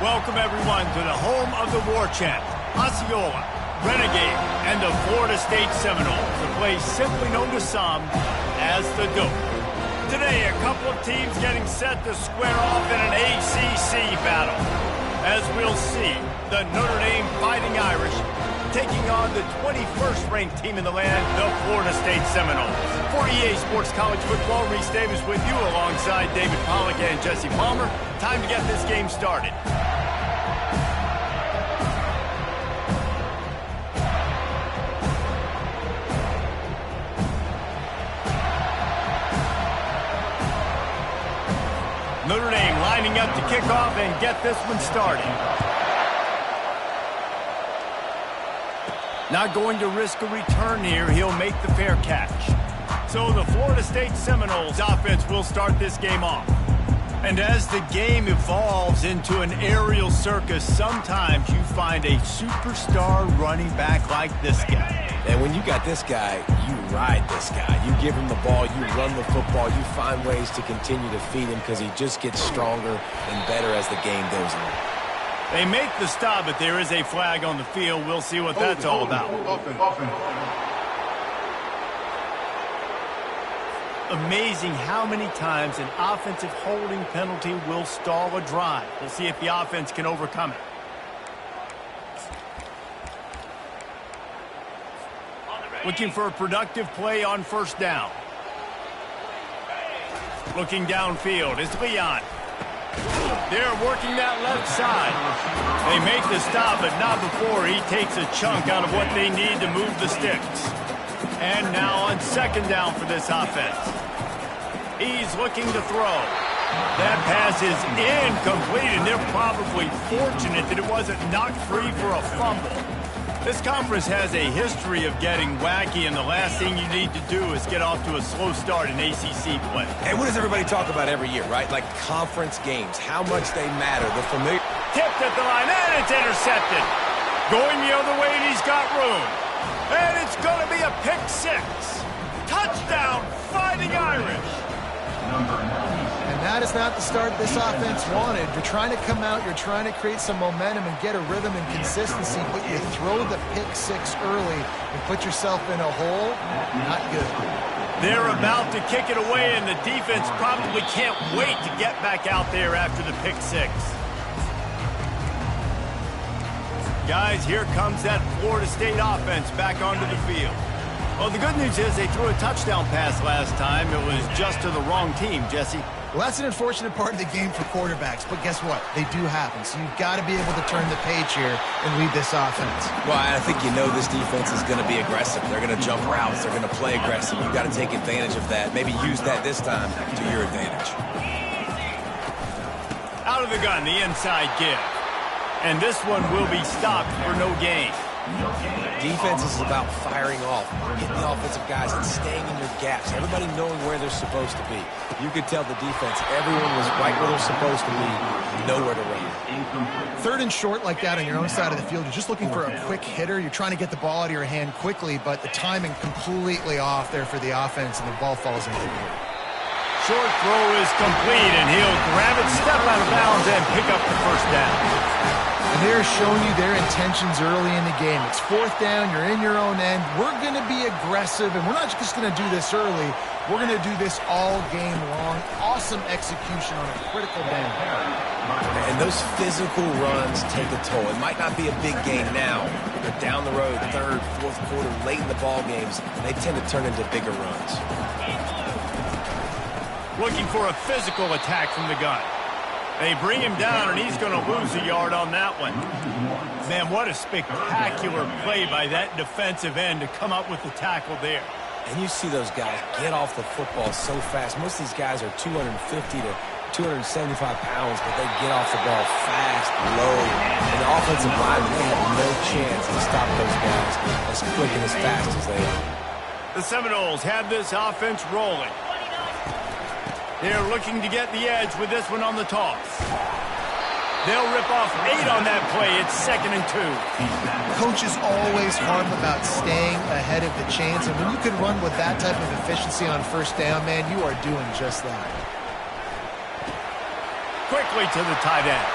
Welcome, everyone, to the home of the war champ, Osceola, Renegade, and the Florida State Seminoles, a place simply known to some as the Dope. Today, a couple of teams getting set to square off in an ACC battle. As we'll see, the Notre Dame Fighting Irish taking on the 21st ranked team in the land, the Florida State Seminoles. For EA Sports College Football, Reese Davis with you alongside David Pollack and Jesse Palmer. Time to get this game started. Notre Dame lining up to kick off and get this one started. Not going to risk a return here. He'll make the fair catch. So the Florida State Seminoles offense will start this game off. And as the game evolves into an aerial circus, sometimes you find a superstar running back like this guy. And when you got this guy, you ride this guy. You give him the ball, you run the football, you find ways to continue to feed him because he just gets stronger and better as the game goes on. They make the stop, but there is a flag on the field. We'll see what that's all about. Amazing how many times an offensive holding penalty will stall a drive. We'll see if the offense can overcome it. Looking for a productive play on first down. Looking downfield is Leon. They're working that left side. They make the stop, but not before he takes a chunk out of what they need to move the sticks. And now on second down for this offense. He's looking to throw. That pass is incomplete, and they're probably fortunate that it wasn't knocked free for a fumble. This conference has a history of getting wacky, and the last thing you need to do is get off to a slow start in ACC play. And what does everybody talk about every year, right? Like conference games, how much they matter. The familiar... Tipped at the line, and it's intercepted. Going the other way, and he's got room. And it's going to be a pick six. Touchdown, Fighting Irish. And that is not the start this offense wanted. You're trying to come out, you're trying to create some momentum and get a rhythm and consistency, but you throw the pick six early and put yourself in a hole. Not good. They're about to kick it away, and the defense probably can't wait to get back out there after the pick six. Guys, here comes that Florida State offense back onto the field. Well, the good news is they threw a touchdown pass last time. It was just to the wrong team, Jesse. Well, that's an unfortunate part of the game for quarterbacks, but guess what? They do happen, so you've got to be able to turn the page here and lead this offense. Well, I think you know this defense is going to be aggressive. They're going to jump routes. They're going to play aggressive. You've got to take advantage of that. Maybe use that this time to your advantage. Out of the gun, the inside give. And this one will be stopped for no gain. Defense is about firing off, getting the offensive guys and staying in your gaps. Everybody knowing where they're supposed to be. You could tell the defense, everyone was right where they're supposed to be, nowhere to run. Third and short like that on your own side of the field, you're just looking for a quick hitter. You're trying to get the ball out of your hand quickly, but the timing completely off there for the offense, and the ball falls incomplete. Short throw is complete, and he'll grab it, step out of bounds, and pick up the first down. And they're showing you their intentions early in the game. It's fourth down, you're in your own end. We're going to be aggressive, and we're not just going to do this early. We're going to do this all game long. Awesome execution on a critical down. And those physical runs take a toll. It might not be a big game now, but down the road, third, fourth quarter, late in the ball games, they tend to turn into bigger runs. Looking for a physical attack from the gun. They bring him down, and he's going to lose a yard on that one. Man, what a spectacular play by that defensive end to come up with the tackle there. And you see those guys get off the football so fast. Most of these guys are 250 to 275 pounds, but they get off the ball fast, low. And the offensive linemen, they have no chance to stop those guys as quick and as fast as they are. The Seminoles have this offense rolling. They're looking to get the edge with this one on the toss. They'll rip off 8 on that play. It's 2nd and 2. Coach is always hard about staying ahead of the chains, and when you can run with that type of efficiency on first down, man, you are doing just that. Quickly to the tight end.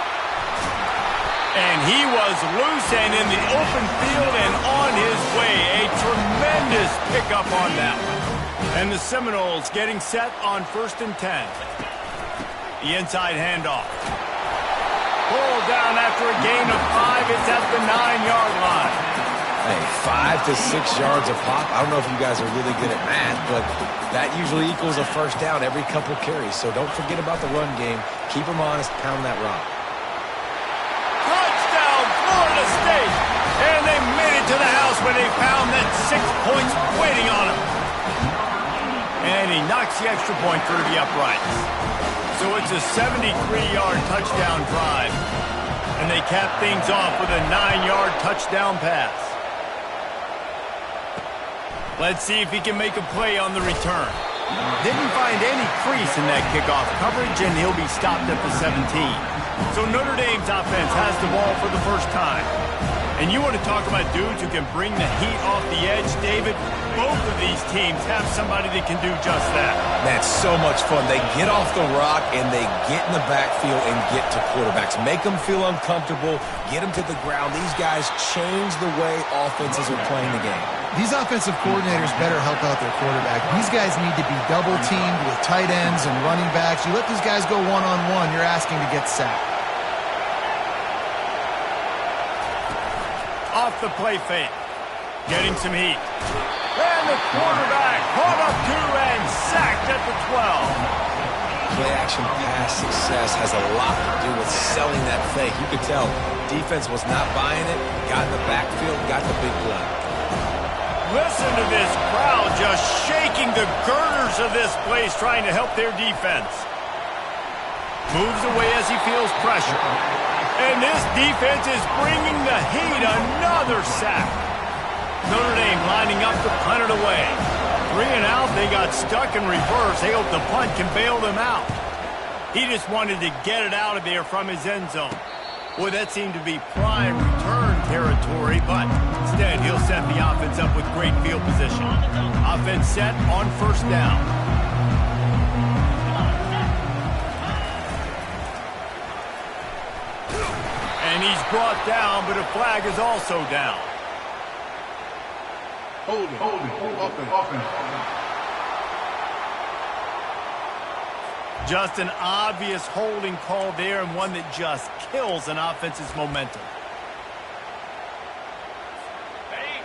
And he was loose and in the open field and on his way. A tremendous pickup on that one. And the Seminoles getting set on 1st and 10. The inside handoff. Pulled down after a gain of 5. It's at the 9-yard line. Hey, 5 to 6 yards a pop. I don't know if you guys are really good at math, but that usually equals a first down every couple carries. So don't forget about the run game. Keep them honest, pound that rock. Touchdown, Florida State! And they made it to the house when they found that 6 points waiting on them. And he knocks the extra point through the uprights. So it's a 73-yard touchdown drive. And they cap things off with a 9-yard touchdown pass. Let's see if he can make a play on the return. Didn't find any crease in that kickoff coverage, and he'll be stopped at the 17. So Notre Dame's offense has the ball for the first time. And you want to talk about dudes who can bring the heat off the edge, David? Both of these teams have somebody that can do just that. That's so much fun. They get off the rock, and they get in the backfield and get to quarterbacks. Make them feel uncomfortable, get them to the ground. These guys change the way offenses are playing the game. These offensive coordinators better help out their quarterback. These guys need to be double-teamed with tight ends and running backs. You let these guys go one-on-one, you're asking to get sacked. Off the play fake. Getting some heat. And the quarterback caught up to and sacked at the 12. Play-action pass success has a lot to do with selling that fake. You could tell defense was not buying it, got in the backfield, got the big play. Listen to this crowd just shaking the girders of this place trying to help their defense. Moves away as he feels pressure. And this defense is bringing the heat. Another sack. Notre Dame lining up to punt it away. 3 and out. They got stuck in reverse. They hope the punt can bail them out. He just wanted to get it out of there from his end zone. Boy, that seemed to be prime return territory, but instead he'll set the offense up with great field position. Offense set on 1st down. And he's brought down, but a flag is also down. Hold it. Open. Just an obvious holding call there, and one that just kills an offense's momentum.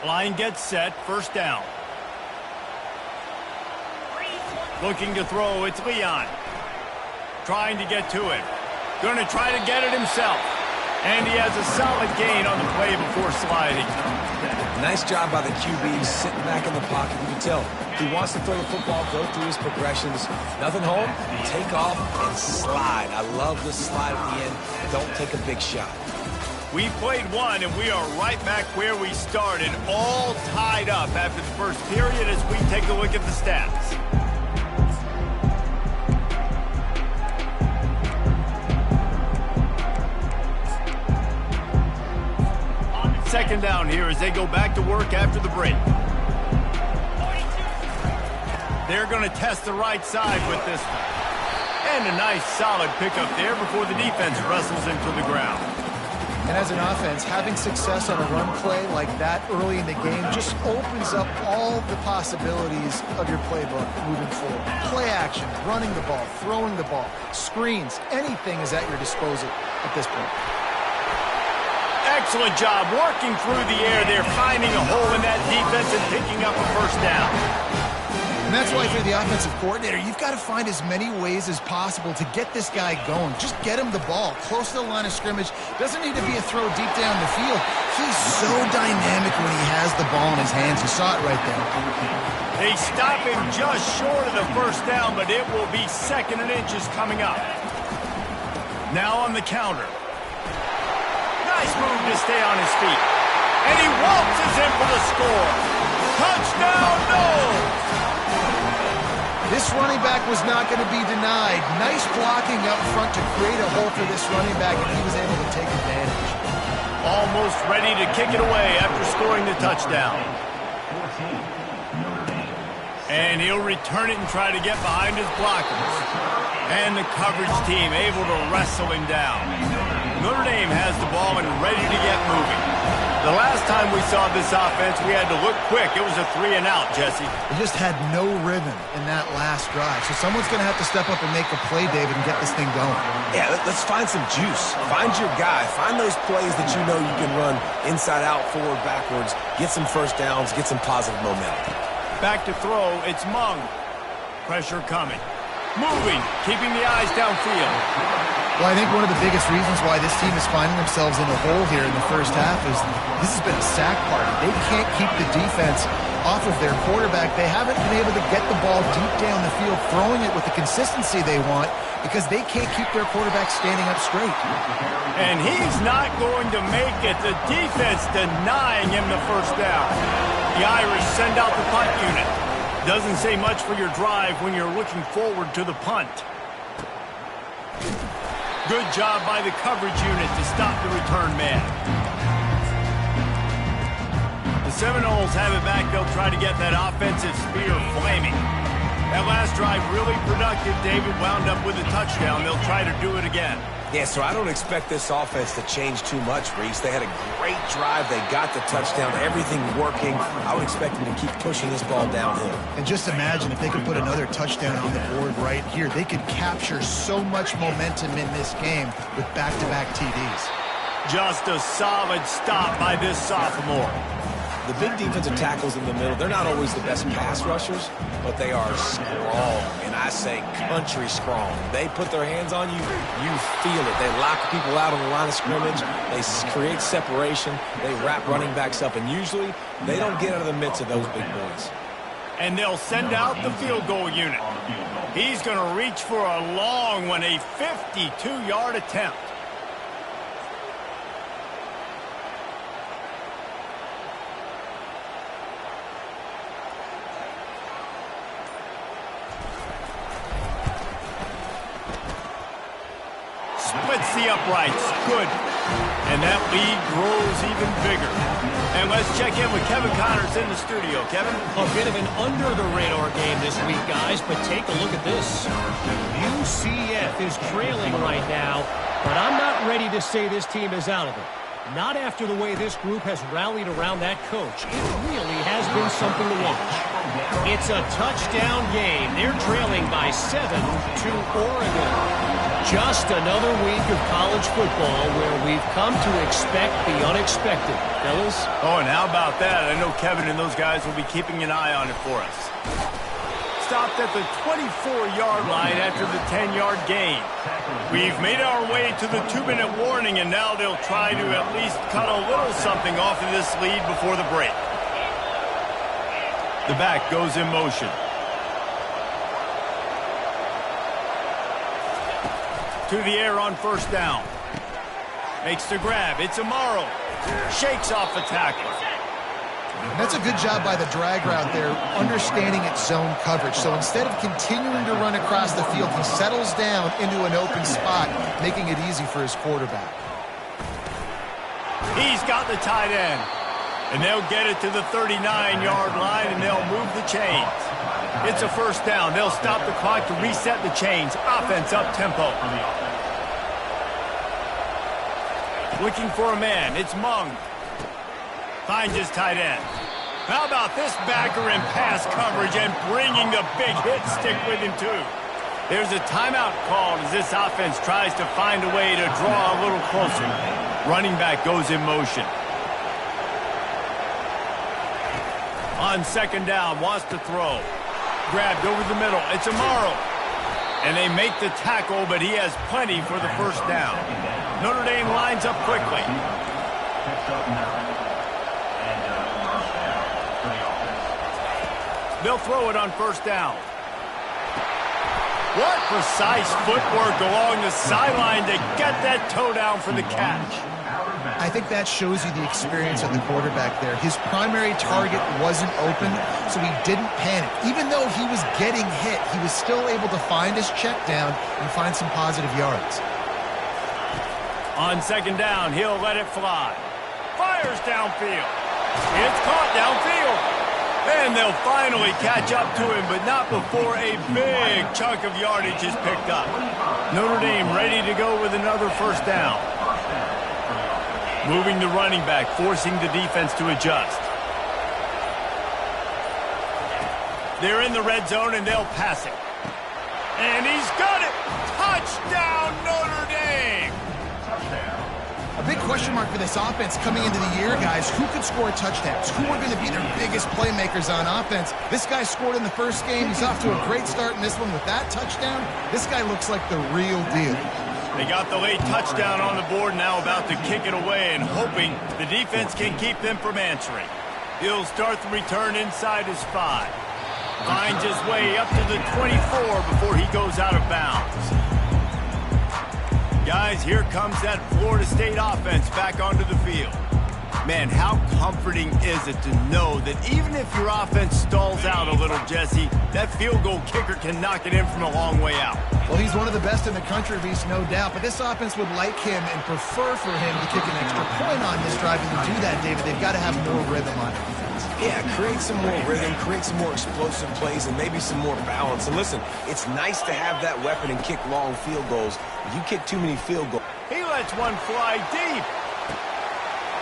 Line gets set, 1st down. Looking to throw, it's Leon. Trying to get to it. Going to try to get it himself. And he has a solid gain on the play before sliding. Nice job by the QB, sitting back in the pocket. You can tell he wants to throw the football, go through his progressions. Nothing home, take off and slide. I love the slide at the end. Don't take a big shot. We played one, and we are right back where we started, all tied up after the first period as we take a look at the stats. 2nd down here as they go back to work after the break. They're going to test the right side with this one. And a nice solid pickup there before the defense wrestles him to the ground. And as an offense, having success on a run play like that early in the game just opens up all the possibilities of your playbook moving forward. Play action, running the ball, throwing the ball, screens, anything is at your disposal at this point. Excellent job working through the air there, finding a hole in that defense and picking up a 1st down. And that's why if you're the offensive coordinator, you've got to find as many ways as possible to get this guy going. Just get him the ball close to the line of scrimmage. Doesn't need to be a throw deep down the field. He's so dynamic when he has the ball in his hands. You saw it right there. They stop him just short of the 1st down, but it will be 2nd and inches coming up. Now on the counter. Nice move to stay on his feet. And he waltzes in for the score. Touchdown, Noles! This running back was not going to be denied. Nice blocking up front to create a hole for this running back, and he was able to take advantage. Almost ready to kick it away after scoring the touchdown. And he'll return it and try to get behind his blockers. And the coverage team able to wrestle him down. Notre Dame has the ball and ready to get moving. The last time we saw this offense, we had to look quick. It was a 3-and-out, Jesse. They just had no rhythm in that last drive. So someone's going to have to step up and make a play, David, and get this thing going. Yeah, let's find some juice. Find your guy. Find those plays that you know you can run inside out, forward, backwards. Get some first downs. Get some positive momentum. Back to throw. It's Mung. Pressure coming. Moving. Keeping the eyes downfield. Well, I think one of the biggest reasons why this team is finding themselves in a hole here in the first half is this has been a sack party. They can't keep the defense off of their quarterback. They haven't been able to get the ball deep down the field, throwing it with the consistency they want because they can't keep their quarterback standing up straight. And he's not going to make it. The defense denying him the first down. The Irish send out the punt unit. Doesn't say much for your drive when you're looking forward to the punt. Good job by the coverage unit to stop the return man. The Seminoles have it back. They'll try to get that offensive spear flaming. That last drive really productive. David wound up with a touchdown. They'll try to do it again. Yeah, so I don't expect this offense to change too much, Reese. They had a great drive. They got the touchdown. Everything working. I would expect them to keep pushing this ball downhill. And just imagine if they could put another touchdown on the board right here. They could capture so much momentum in this game with back-to-back TDs. Just a solid stop by this sophomore. The big defensive tackles in the middle, they're not always the best pass rushers, but they are strong, and I say country strong. They put their hands on you, you feel it. They lock people out on the line of scrimmage. They create separation. They wrap running backs up, and usually they don't get out of the midst of those big boys. And they'll send out the field goal unit. He's going to reach for a long one, a 52-yard attempt. Splits the uprights. Good. And that lead grows even bigger. And let's check in with Kevin Connors in the studio. Kevin? A bit of an under-the-radar game this week, guys, but take a look at this. UCF is trailing right now, but I'm not ready to say this team is out of it. Not after the way this group has rallied around that coach. It really has been something to watch. It's a touchdown game. They're trailing by 7 to Oregon. Just another week of college football where we've come to expect the unexpected. Fellas? Oh, and how about that? I know Kevin and those guys will be keeping an eye on it for us. Stopped at the 24-yard line after the 10-yard gain. We've made our way to the 2-minute warning, and now they'll try to at least cut a little something off of this lead before the break. The back goes in motion. To the air on first down. Makes the grab. It's Amaro. Shakes off the tackler. That's a good job by the drag route there, understanding its zone coverage. So instead of continuing to run across the field, he settles down into an open spot, making it easy for his quarterback. He's got the tight end. And they'll get it to the 39-yard line, and they'll move the chains. It's a first down. They'll stop the clock to reset the chains. Offense up tempo. Looking for a man. It's Mung. Finds his tight end. How about this backer in pass coverage and bringing the big hit stick with him, too? There's a timeout called as this offense tries to find a way to draw a little closer. Running back goes in motion. On second down, wants to throw. Grabbed over the middle. It's Amaro. And they make the tackle, but he has plenty for the first down. Notre Dame lines up quickly. They'll throw it on first down. What precise footwork along the sideline to get that toe down for the catch. I think that shows you the experience of the quarterback there. His primary target wasn't open, so he didn't panic. Even though he was getting hit, he was still able to find his check down and find some positive yards. On second down, he'll let it fly. Fires downfield. It's caught downfield. And they'll finally catch up to him, but not before a big chunk of yardage is picked up. Notre Dame ready to go with another first down. Moving the running back, forcing the defense to adjust. They're in the red zone, and they'll pass it. And he's got it! Touchdown, Notre Dame! A big question mark for this offense coming into the year, guys. Who could score touchdowns? Who are going to be their biggest playmakers on offense? This guy scored in the first game. He's off to a great start in this one with that touchdown. This guy looks like the real deal. They got the late touchdown on the board, now about to kick it away and hoping the defense can keep them from answering. He'll start the return inside his 5. Finds his way up to the 24 before he goes out of bounds. Guys, here comes that Florida State offense back onto the field. Man, how comforting is it to know that even if your offense stalls out a little, Jesse, that field goal kicker can knock it in from a long way out. Well, he's one of the best in the country, Reese, no doubt. But this offense would like him and prefer for him to kick an extra point on this drive. And to do that, David, they've got to have more rhythm on offense. Yeah, create some more rhythm, create some more explosive plays, and maybe some more balance. And listen, it's nice to have that weapon and kick long field goals. If you kick too many field goals. He lets one fly deep.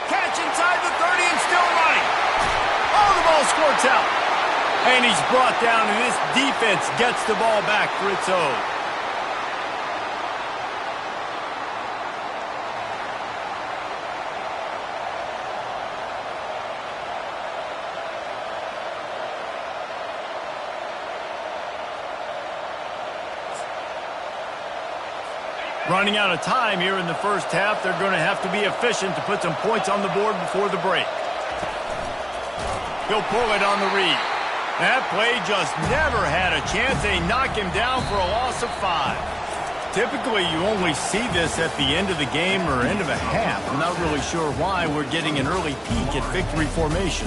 Catch inside the 30 and still running. Oh, the ball squirts out. And he's brought down, and this defense gets the ball back for its own. Running out of time here in the first half. They're going to have to be efficient to put some points on the board before the break. He'll pull it on the read. That play just never had a chance. They knock him down for a loss of 5. Typically, you only see this at the end of the game or end of a half. I'm not really sure why we're getting an early peek at victory formation.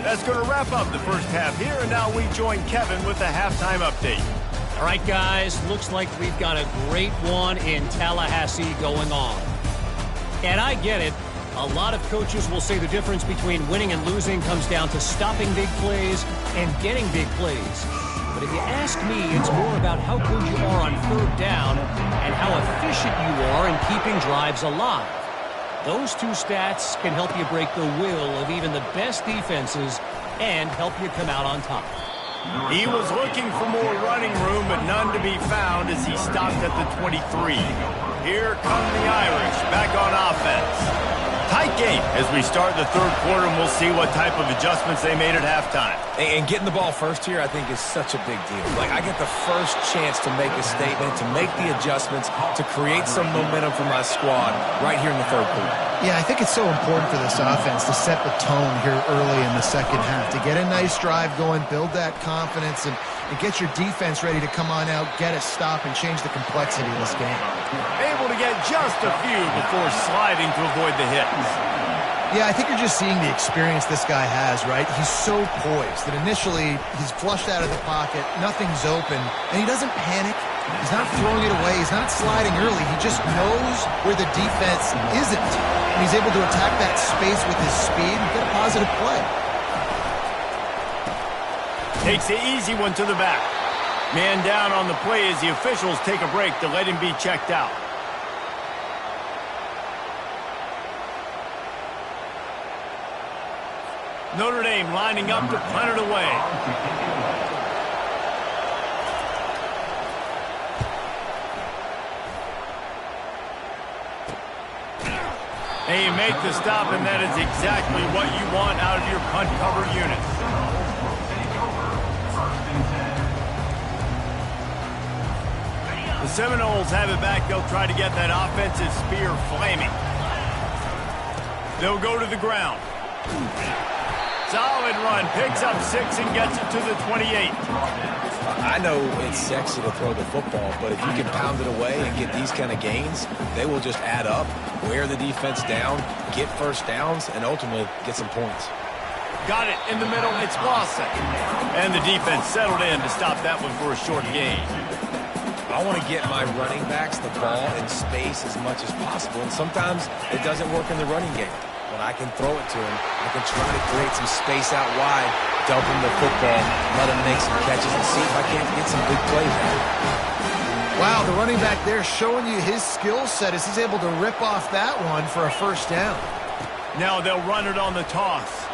That's going to wrap up the first half here, and now we join Kevin with the halftime update. All right, guys, looks like we've got a great one in Tallahassee going on. And I get it. A lot of coaches will say the difference between winning and losing comes down to stopping big plays and getting big plays. But if you ask me, it's more about how good you are on third down and how efficient you are in keeping drives alive. Those two stats can help you break the will of even the best defenses and help you come out on top. He was looking for more running room, but none to be found as he stopped at the 23. Here come the Irish back on offense. Tight game as we start the third quarter, and we'll see what type of adjustments they made at halftime. And getting the ball first here, I think, is such a big deal. Like, I get the first chance to make a statement, to make the adjustments, to create some momentum for my squad right here in the third quarter. Yeah, I think it's so important for this offense to set the tone here early in the second half, to get a nice drive going, build that confidence, and get your defense ready to come on out, get a stop, and change the complexity of this game. Able to get just a few before sliding to avoid the hits. Yeah, I think you're just seeing the experience this guy has, right? He's so poised that initially he's flushed out of the pocket, nothing's open, and he doesn't panic. He's not throwing it away. He's not sliding early. He just knows where the defense isn't. And he's able to attack that space with his speed and get a positive play. Takes the easy one to the back. Man down on the play as the officials take a break to let him be checked out. Notre Dame lining up to punt it away. And you make the stop, and that is exactly what you want out of your punt cover unit. The Seminoles have it back. They'll try to get that offensive spear flaming. They'll go to the ground. Solid run, picks up 6 and gets it to the 28. I know it's sexy to throw the football, but if you can pound it away and get these kind of gains, they will just add up, wear the defense down, get first downs, and ultimately get some points. Got it in the middle, it's Lawson. And the defense settled in to stop that one for a short gain. I want to get my running backs the ball in space as much as possible, and sometimes it doesn't work in the running game. But I can throw it to him. I can try to create some space out wide, dump him the football, let him make some catches, and see if I can't get some big plays out. Wow, the running back there showing you his skill set as he's able to rip off that one for a first down. Now they'll run it on the toss.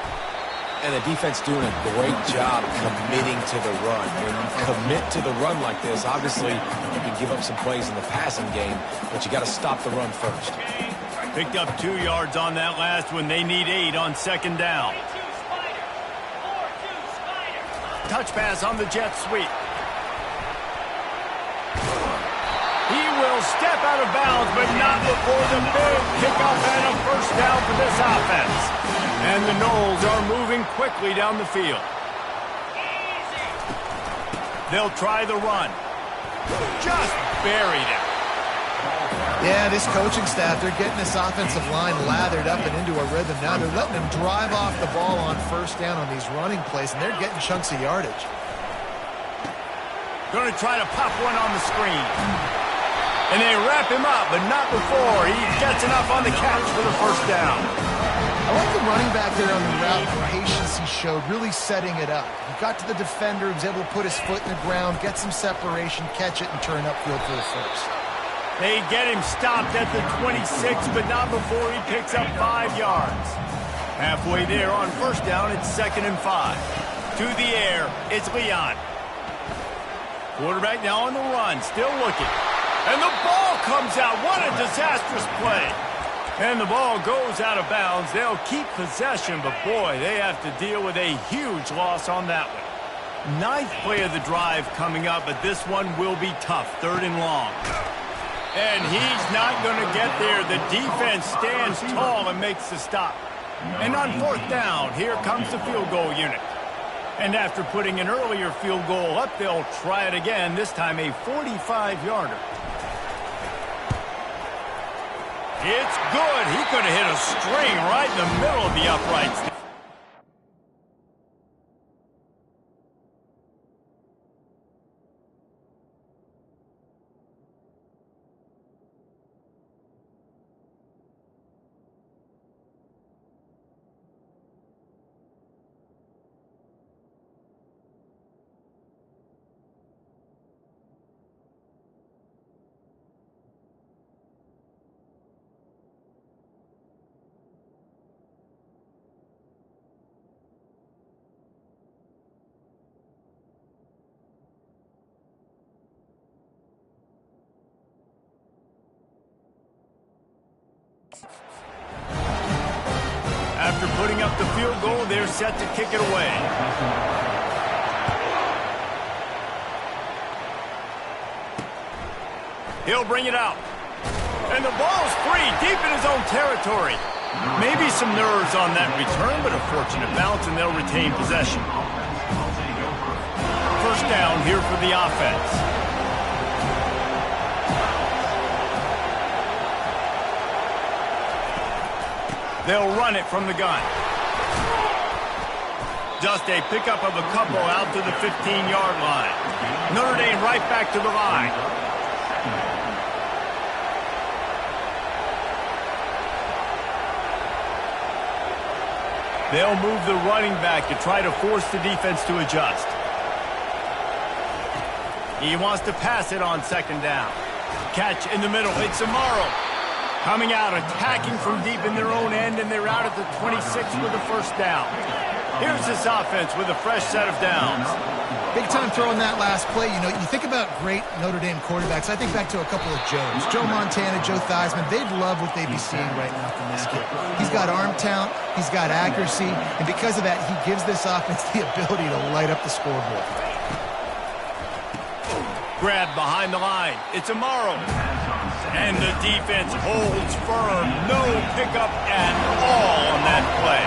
And the defense doing a great job committing to the run. When you commit to the run like this, obviously you can give up some plays in the passing game, but you got to stop the run first. Picked up 2 yards on that last one. They need 8 on second down. Touch pass on the jet sweep. He will step out of bounds, but not before the big kickoff and a first down for this offense. And the Noles are moving quickly down the field. They'll try the run. Just buried it. Yeah, this coaching staff, they're getting this offensive line lathered up and into a rhythm. Now they're letting them drive off the ball on first down on these running plays, and they're getting chunks of yardage. Going to try to pop one on the screen. And they wrap him up, but not before he gets enough on the catch for the first down. I like the running back there on the route, the patience he showed, really setting it up. He got to the defender, he was able to put his foot in the ground, get some separation, catch it, and turn upfield for the first. They get him stopped at the 26, but not before he picks up 5 yards. Halfway there on first down, it's 2nd and 5. To the air, it's Leon. Quarterback now on the run, still looking. And the ball comes out. What a disastrous play. And the ball goes out of bounds. They'll keep possession, but boy, they have to deal with a huge loss on that one. 9th play of the drive coming up, but this one will be tough. 3rd and long. And he's not going to get there. The defense stands tall and makes the stop. And on 4th down, here comes the field goal unit. And after putting an earlier field goal up, they'll try it again, this time a 45-yarder. It's good. He could have hit a string right in the middle of the uprights. After putting up the field goal, they're set to kick it away. He'll bring it out. And the ball's free, deep in his own territory. Maybe some nerves on that return, but a fortunate bounce, and they'll retain possession. First down here for the offense. They'll run it from the gun. Just a pickup of a couple out to the 15-yard line. Notre Dame right back to the line. They'll move the running back to try to force the defense to adjust. He wants to pass it on 2nd down. Catch in the middle. It's Amaro. Coming out, attacking from deep in their own end, and they're out at the 26 with the first down. Here's this offense with a fresh set of downs. Big time throw in that last play. You know, you think about great Notre Dame quarterbacks. I think back to a couple of Joes. Joe Montana, Joe Theismann. They'd love what they'd be seeing right now from this kid. He's got arm talent. He's got accuracy. And because of that, he gives this offense the ability to light up the scoreboard. Grab behind the line. It's Amaro. And the defense holds firm. No pickup at all on that play.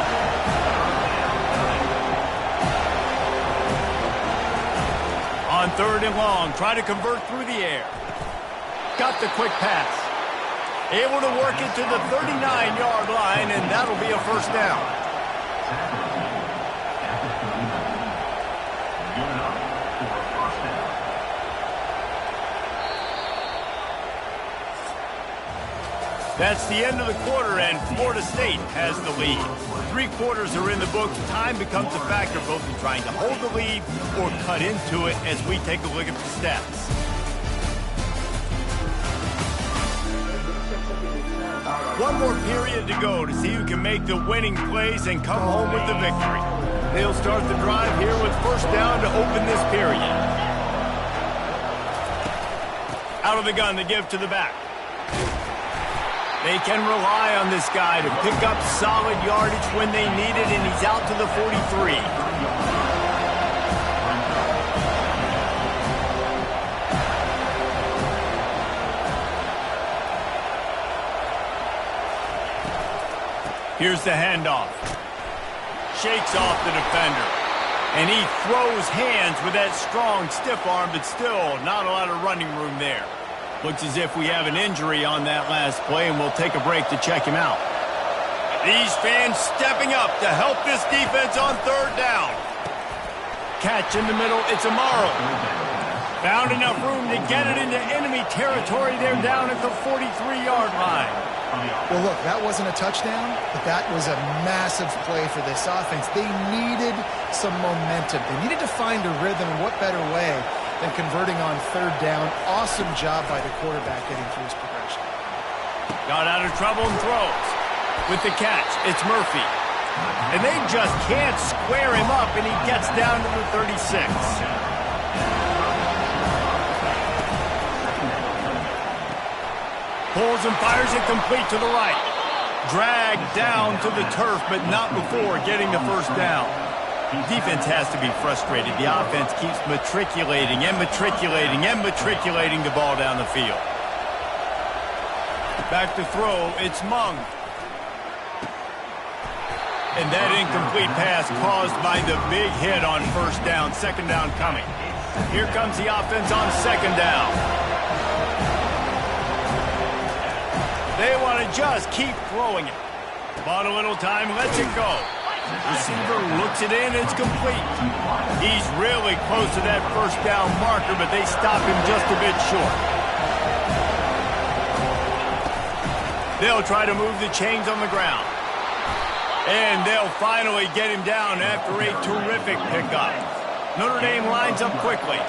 On 3rd and long, try to convert through the air. Got the quick pass. Able to work it to the 39-yard line, and that'll be a first down. That's the end of the quarter, and Florida State has the lead. 3 quarters are in the books. Time becomes a factor both in trying to hold the lead or cut into it as we take a look at the stats. 1 one more period to go to see who can make the winning plays and come home with the victory. They'll start the drive here with first down to open this period. Out of the gun, they give to the back. They can rely on this guy to pick up solid yardage when they need it, and he's out to the 43. Here's the handoff. Shakes off the defender. And he throws hands with that strong, stiff arm, but still not a lot of running room there. Looks as if we have an injury on that last play, and we'll take a break to check him out. These fans stepping up to help this defense on third down. Catch in the middle, it's Amaro. Found enough room to get it into enemy territory. They're down at the 43-yard line. Well, look, that wasn't a touchdown, but that was a massive play for this offense. They needed some momentum. They needed to find a rhythm, and what better way than converting on third down. Awesome job by the quarterback getting through his progression. Got out of trouble and throws. With the catch, it's Murphy. And they just can't square him up, and he gets down to the 36. Pulls and fires it complete to the right. Dragged down to the turf, but not before getting the first down. Defense has to be frustrated. The offense keeps matriculating and matriculating and matriculating the ball down the field. Back to throw, it's Mung. And that incomplete pass caused by the big hit on first down. Second down coming. Here comes the offense on second down. They want to just keep throwing it. Bought a little time, lets it go. Receiver looks it in, it's complete. He's really close to that first down marker, but they stop him just a bit short. They'll try to move the chains on the ground. And they'll finally get him down after a terrific pickup. Notre Dame lines up quickly.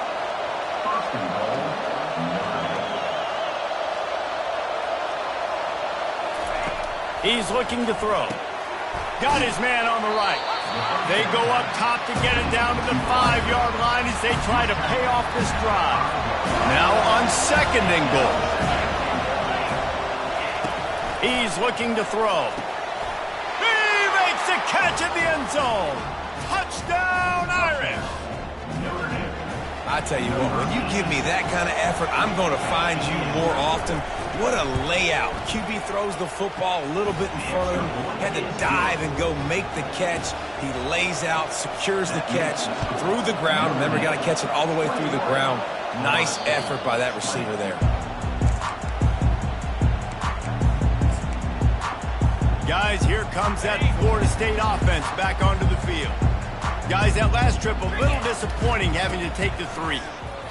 He's looking to throw. Got his man on the right. They go up top to get it down to the 5-yard line as they try to pay off this drive. Now on second and goal. He's looking to throw. He makes the catch at the end zone. Touchdown, Irish. I tell you what, when you give me that kind of effort, I'm going to find you more often. What a layout. QB throws the football a little bit in front of him, had to dive and go make the catch. He lays out, secures the catch through the ground. Remember, got to catch it all the way through the ground. Nice effort by that receiver there. Guys, here comes that Florida State offense back onto the field. Guys, that last trip, a little disappointing having to take the 3.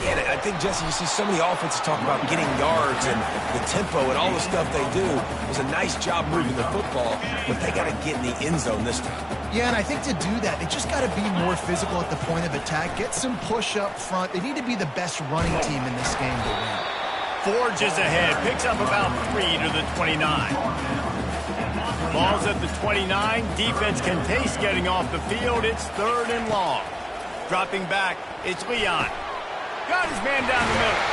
Yeah, I think, Jesse, you see so many offenses talk about getting yards and the tempo and all the stuff they do. It was a nice job moving the football, but they got to get in the end zone this time. Yeah, and I think to do that, they just got to be more physical at the point of attack, get some push up front. They need to be the best running team in this game to win. Forges ahead, picks up about 3 to the 29. Ball's at the 29. Defense can taste getting off the field. It's third and long. Dropping back, it's Leon. Got his man down the middle.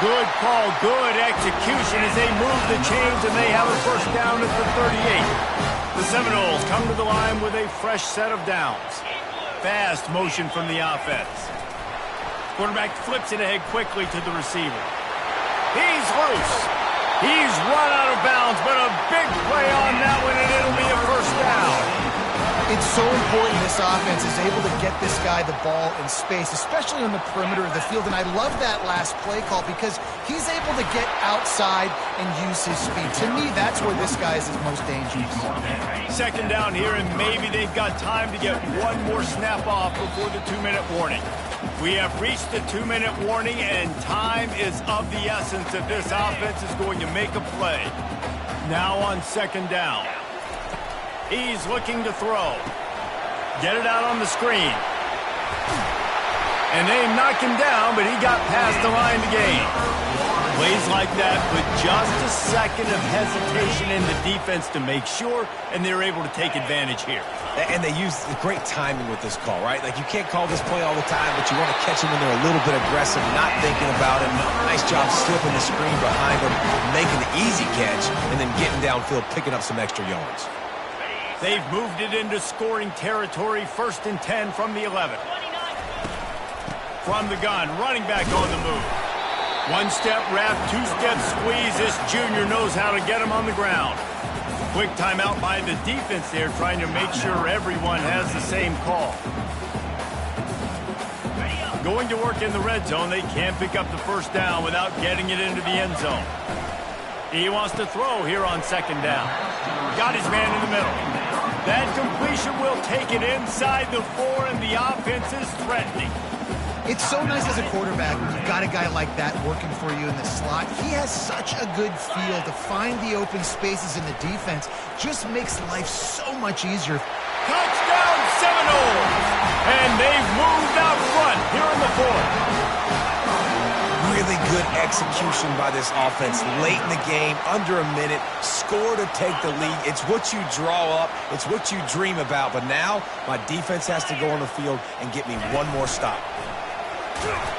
Good call, good execution as they move the chains, and they have a first down at the 38. The Seminoles come to the line with a fresh set of downs. Fast motion from the offense. Quarterback flips it ahead quickly to the receiver. He's loose. He's run out of bounds, but a big play on that one, and it'll be a first down. It's so important this offense is able to get this guy the ball in space, especially on the perimeter of the field. And I love that last play call because he's able to get outside and use his speed. To me, that's where this guy is his most dangerous. Second down here, and maybe they've got time to get one more snap off before the 2-minute warning. We have reached the 2-minute warning, and time is of the essence if this offense is going to make a play. Now on second down. He's looking to throw. Get it out on the screen. And they knock him down, but he got past the line to gain. Plays like that with just a second of hesitation in the defense to make sure, and they're able to take advantage here. And they use great timing with this call, right? Like, you can't call this play all the time, but you want to catch them when they're a little bit aggressive, not thinking about it. Nice job slipping the screen behind them, making the easy catch, and then getting downfield, picking up some extra yards. They've moved it into scoring territory, 1st and 10 from the 11. From the gun, running back on the move. One-step wrap, two-step squeeze. This junior knows how to get him on the ground. Quick timeout by the defense there, trying to make sure everyone has the same call. Going to work in the red zone. They can't pick up the 1st down without getting it into the end zone. He wants to throw here on 2nd down. Got his man in the middle. That completion will take it inside the 4, and the offense is threatening. It's so nice as a quarterback when you've got a guy like that working for you in the slot. He has such a good feel to find the open spaces in the defense. Just makes life so much easier. Touchdown Seminoles! And they've moved out front here in the 4th. Really good execution by this offense late in the game, under a minute, score to take the lead. It's what you draw up. It's what you dream about. But now my defense has to go on the field and get me one more stop.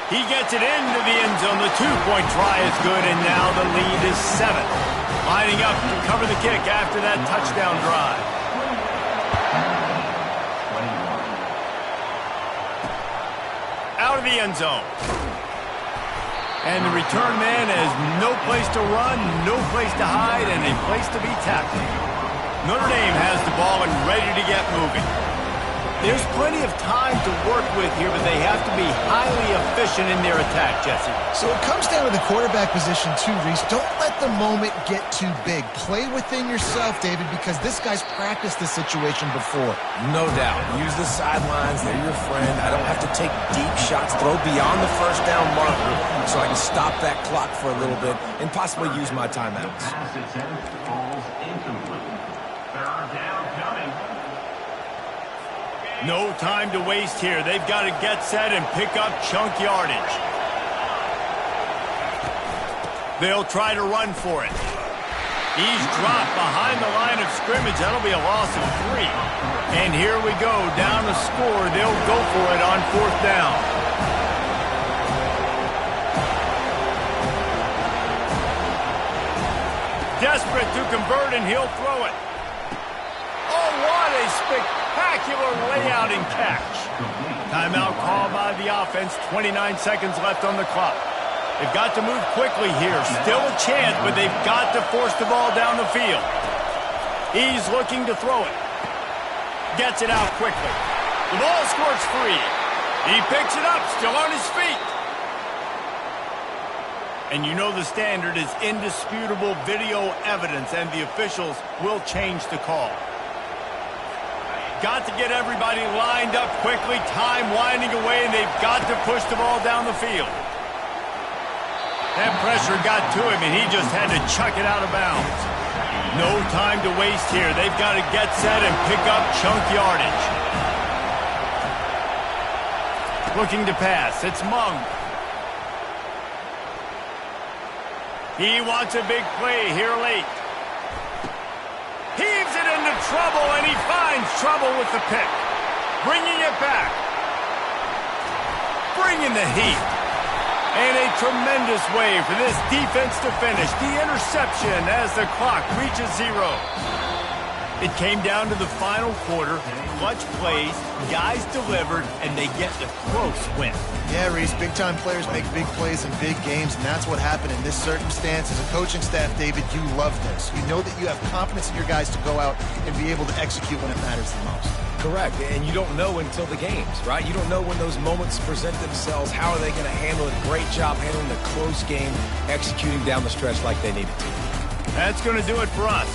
He gets it into the end zone. The 2-point try is good, and now the lead is 7. Lining up to cover the kick after that touchdown drive. Out of the end zone. And the return man has no place to run, no place to hide, and a place to be tackled. Notre Dame has the ball and ready to get moving. There's plenty of time to work with here, but they have to be highly efficient in their attack, Jesse. So it comes down to the quarterback position too, Reese. Don't let the moment get too big. Play within yourself, David, because this guy's practiced this situation before. No doubt. Use the sidelines. They're your friend. I don't have to take deep shots, throw beyond the 1st down marker so I can stop that clock for a little bit and possibly use my timeouts. No time to waste here. They've got to get set and pick up chunk yardage. They'll try to run for it. He's dropped behind the line of scrimmage. That'll be a loss of 3. And here we go, down to score. They'll go for it on 4th down. Desperate to convert, and he'll throw it. Oh, what a spectacular layout and catch. Timeout call by the offense. 29 seconds left on the clock. They've got to move quickly here. Still a chance, but they've got to force the ball down the field. He's looking to throw it. Gets it out quickly. The ball squirts free. He picks it up, still on his feet. And you know the standard is indisputable video evidence, and the officials will change the call. Got to get everybody lined up quickly. Time winding away, and they've got to push the ball down the field. That pressure got to him, and he just had to chuck it out of bounds. No time to waste here. They've got to get set and pick up chunk yardage. Looking to pass. It's Mung. He wants a big play here late. Heaves it into trouble, and he finds trouble with the pick. Bringing it back. Bringing the heat. And a tremendous way for this defense to finish. The interception as the clock reaches 0. It came down to the final quarter. Clutch plays, guys delivered, and they get the close win. Yeah, Reese, big-time players make big plays in big games, and that's what happened in this circumstance. As a coaching staff, David, you love this. You know that you have confidence in your guys to go out and be able to execute when it matters the most. Correct, and you don't know until the games, right? You don't know when those moments present themselves. How are they going to handle it? Great job handling the close game, executing down the stretch like they needed to. That's going to do it for us.